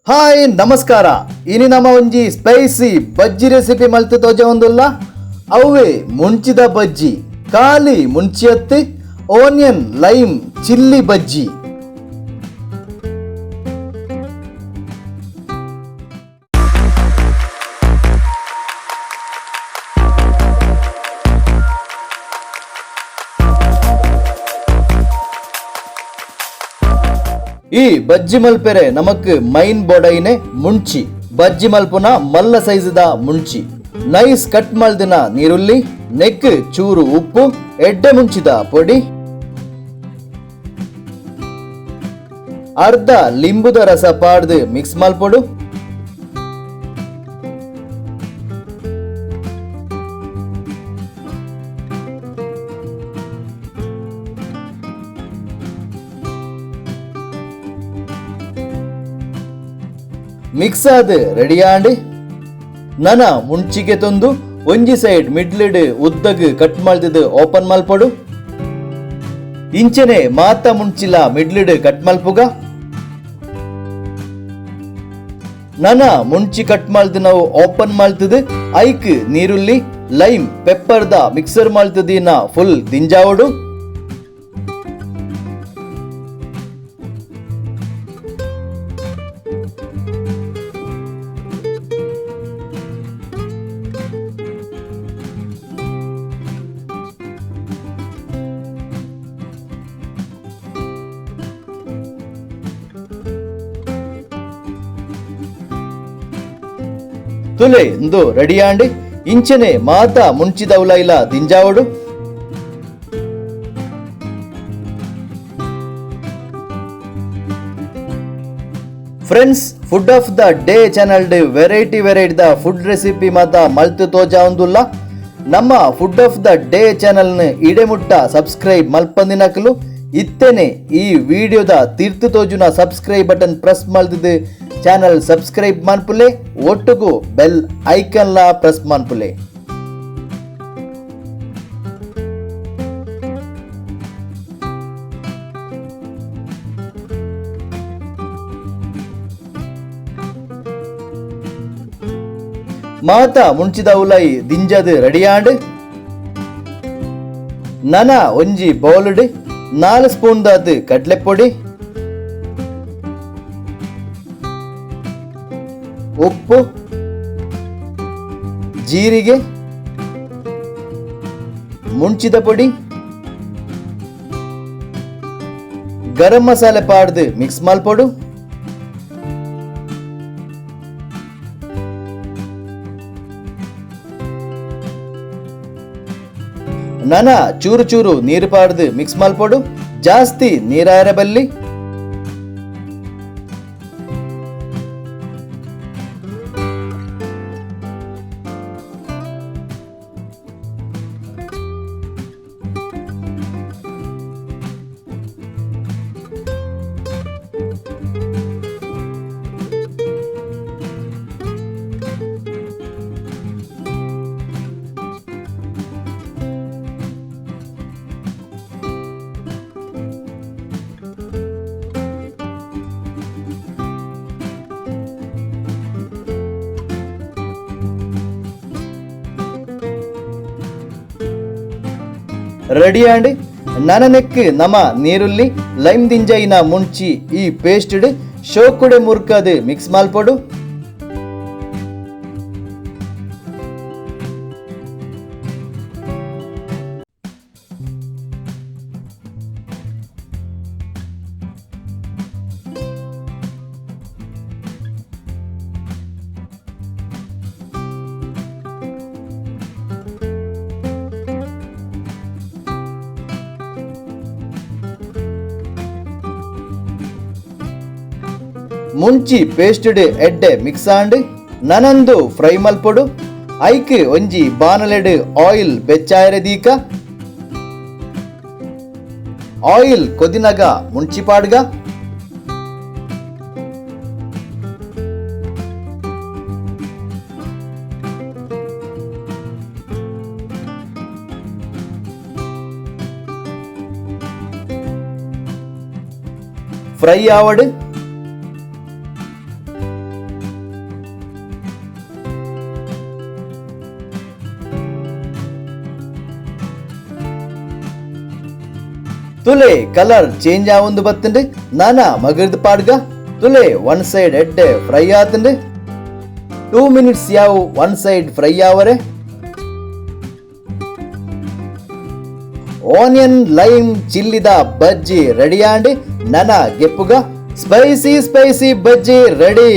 Hi ನಮಸ್ಕಾರ. ಇನಿ ನಮ್ಮ ಒಂಜಿ ಸ್ಪೈಸಿ ಬಜ್ಜಿ ರೆಸಿಪಿ ಮಲ್ತು ತೋಜ ಒಂದುಲ್ಲ. ಅವೇ ಮುಂಚಿದ ಬಜ್ಜಿ, ಖಾಲಿ ಮುಂಚಿಯತ್ತೆ ಓನಿಯನ್ ಲೈಮ್ ಚಿಲ್ಲಿ ಬಜ್ಜಿ. ಈ ಬಜ್ಜಿ ಮಲ್ಪೆರೆ ನಮಕ್ ಮೈನ್ ಬೋಡೈನೆ ಮುಂಚಿ ಬಜ್ಜಿ ಮಲ್ಪುನ ಮಲ್ಲ ಸೈಜ್ದ ಮುಂಚಿ ನೈಸ್ ಕಟ್ ಮಲ್ದಿನ ನೀರುಳ್ಳಿ ನೆಕ್ ಚೂರು ಉಪ್ಪು ಎಡ್ಡೆ ಮುಂಚಿದ ಪೊಡಿ ಅರ್ಧ ಲಿಂಬುದ ರಸ ಪಾಡ್ದು ಮಿಕ್ಸ್ ಮಲ್ಪೊಡು. ಮಿಕ್ಸ್ ಆದ ರೆಡಿ ಆಂಡಿ ನನ ಮುಂಚಿಗೆ ತಂದು ಒಂಜಿ ಸೈಡ್ ಮಿಡ್ಲಿಡ್ ಉದ್ದಗ್ ಕಟ್ ಮಾಡ್ತಿದ್ದು ಓಪನ್ ಮಲ್ಪಡು. ಇಂಚನೆ ಮಾತ ಮುಂಚಿಲ ಮಿಡ್ಲಿಡ್ ಕಟ್ ಮಲ್ಪುಗ. ನನ ಮುಂಚಿ ಕಟ್ ಮಾಡ್ದು ನಾವು ಓಪನ್ ಮಾಡ್ತದ ಐಕ್ ನೀರುಳ್ಳಿ ಲೈಮ್ ಪೆಪ್ಪರ್ದ ಮಿಕ್ಸರ್ ಮಾಡ್ತದಿನ ಫುಲ್ ದಿಂಜಾವಡು. ತುಲೆ ಇಂದು ರೆಡಿ ಆಂಡಿ ಇಂಚನೆ ಮಾತ ಮುಂಚಿದವುಲ ಇಲ್ಲ ದಿಂಜಾವಡು. Friends, food of the day channel variety ದ ಫುಡ್ ರೆಸಿಪಿ ಮಾತ ಮಲ್ತು ತೋಜ ಒಂದುಲ್ಲ. ನಮ್ಮ food of the day channel ನ ಇಡೆಮುಟ್ಟ ಸಬ್ಸ್ಕ್ರೈಬ್ ಮಲ್ಪಂದಿನಕಲು ಇತ್ತೇನೆ ಈ ವಿಡಿಯೋದ ತೀರ್ತು ತೋಜುನ ಸಬ್ಸ್ಕ್ರೈಬ್ ಬಟನ್ ಪ್ರೆಸ್ ಮಲ್ದಿದ್ದು ಚಾನಲ್ ಸಬ್ಸ್ಕ್ರೈಬ್ ಮಾಡ್ಪುಲೆ ಒಟ್ಟುಗು ಬೆಲ್ ಐಕನ್ ಲ ಪ್ರೆಸ್ ಮಾಡ್ಪುಲೆ. ಮಾತ ಮುಂಚಿದ ಉಲೈ ದಿಂಜದ್ ರೆಡಿ ಆಂಡ್ ನನ ಒಂಜಿ ಬೌಲ್ಡ್ 4 ಸ್ಪೂನ್ ದಾದ್ ಕಡ್ಲೆ ಪೊಡಿ, ಉಪ್ಪು, ಜೀರಿಗೆ, ಮುಂಚಿದ ಪೊಡಿ, ಗರಂ ಮಸಾಲೆ ಪಾಡ್ದು ಮಿಕ್ಸ್ ಮಲ್ಪೊಡು. ನನ ಚೂರು ಚೂರು ನೀರು ಪಾಡ್ದು ಮಿಕ್ಸ್ ಮಲ್ಪೊಡು. ಜಾಸ್ತಿ ನೀರಾಯರ ಬಲ್ಲಿ. ರೆಡಿ ಆಂಡ್ ನನ ನೆಕ್ ನಮ ನೀರುಳ್ಳಿ ಲೈಮ್ ದಿಂಜೈನ ಮುಂಚಿ ಈ ಪೇಸ್ಟ್ ಶೋಕುಡೆ ಮುರ್ಕದ್ ಮಿಕ್ಸ್ ಮಲ್ಪೊಡು. ಮುಂಚಿ ಪೇಸ್ಟೆಡ್ ಎಡ್ಡೆ ಮಿಕ್ಸ್ ಆಂಡ್ ನನಂದು ಫ್ರೈ ಮಲ್ಪೊಡು. ಐಕ್ ಒಂಜಿ ಬಾನಲೆಡ್ ಆಯಿಲ್ ಬೆಚ್ಚಾಯರೆ ದೀಕ ಆಯಿಲ್ ಕೊದಿನಗ ಮುಂಚಿ ಪಾಡ್ಗ ಫ್ರೈ ಆವಡ್ ತುಲೆ ಕಲರ್ ಚೇಂಜ್ ಆವೊಂದು ಬತ್ತಂಡು ನಾನಾ ಮಗರ್ದು ಪಾಡ್ಗ ತುಲೆ ಒನ್ ಸೈಡ್ ಎಡ್ಡೆ ಫ್ರೈ ಆತಂಡು 2 ಮಿನಿಟ್ಸ್ ಯಾವು ಒನ್ ಸೈಡ್ ಫ್ರೈ ಆವರೆ ಆನಿಯನ್ ಲೈಮ್ ಚಿಲ್ಲಿದ ಬಜ್ಜಿ ರೆಡಿ ಆಂಡ್ ನನ ಗೆಪ್ಪುಗ ಸ್ಪೈಸಿ ಬಜ್ಜಿ ರೆಡಿ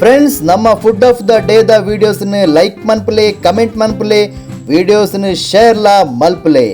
ಫ್ರೆಂಡ್ಸ್ ನಮ್ಮ ಫುಡ್ ಆಫ್ ದ ಡೇ ದ ವಿಡಿಯೋಸ್ ಲೈಕ್ ಮನ್ಪಲೆ ಕಮೆಂಟ್ ಮನ್ಪಲೆ ವಿಡಿಯೋಸ್ ಶೇರ್ ला ಮಲ್ಪಲೆ.